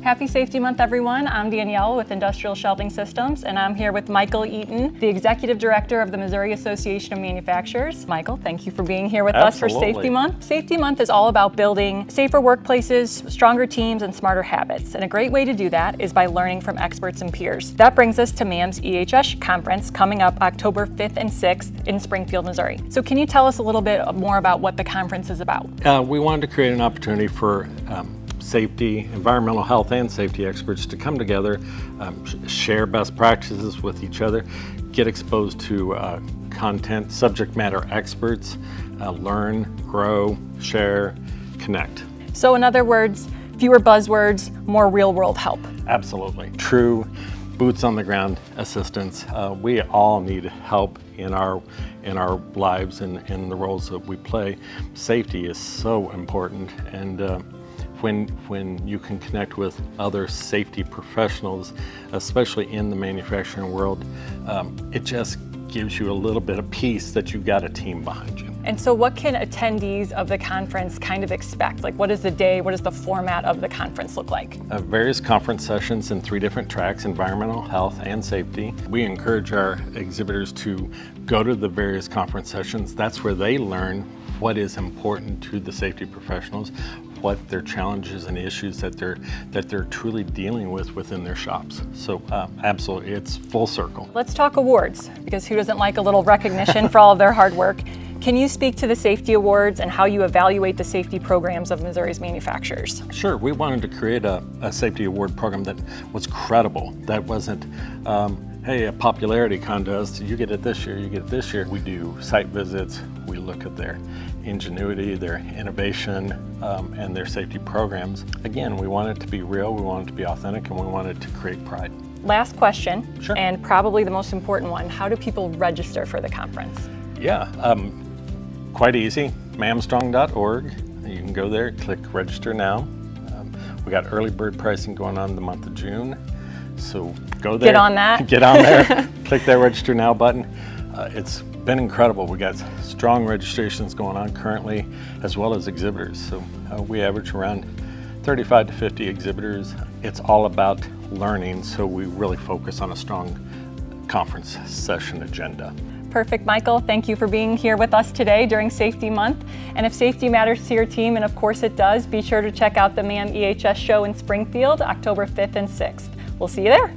Happy Safety Month, everyone. I'm Danielle with Industrial Shelving Systems, and I'm here with Michael Eaton, the Executive Director of the Missouri Association of Manufacturers. Michael, thank you for being here with us for Safety Month. Safety Month is all about building safer workplaces, stronger teams, and smarter habits. And a great way to do that is by learning from experts and peers. That brings us to MAM's EHS Conference coming up October 5th and 6th in Springfield, Missouri. So can you tell us a little bit more about what the conference is about? We wanted to create an opportunity for safety, environmental health and safety experts to come together, share best practices with each other, get exposed to content, subject matter experts, learn, grow, share, connect. So in other words, fewer buzzwords, more real world help. Absolutely. True boots on the ground assistance. We all need help in our lives and in the roles that we play. Safety is so important, and when you can connect with other safety professionals, especially in the manufacturing world, it just gives you a little bit of peace that you've got a team behind you. And so what can attendees of the conference kind of expect? Like, what is the day, what does the format of the conference look like? Various conference sessions in 3 different tracks: environmental, health, and safety. We encourage our exhibitors to go to the various conference sessions. That's where they learn what is important to the safety professionals, what their challenges and issues that they're truly dealing with within their shops. So absolutely, it's full circle. Let's talk awards, because who doesn't like a little recognition for all of their hard work? Can you speak to the safety awards and how you evaluate the safety programs of Missouri's manufacturers? Sure, we wanted to create a safety award program that was credible, that wasn't hey, a popularity contest, you get it this year, you get it this year. We do site visits, we look at their ingenuity, their innovation, and their safety programs. Again, we want it to be real, we want it to be authentic, and we want it to create pride. Last question, Sure. And probably the most important one, how do people register for the conference? Yeah, quite easy, mamstrong.org. You can go there, click register now. We got early bird pricing going on the month of June. So go there. Get on that. Get on there. Click that register now button. It's been incredible. We got strong registrations going on currently, as well as exhibitors. So we average around 35 to 50 exhibitors. It's all about learning, so we really focus on a strong conference session agenda. Perfect, Michael. Thank you for being here with us today during Safety Month. And if safety matters to your team, and of course it does, be sure to check out the MAM EHS show in Springfield, October 5th and 6th. We'll see you there.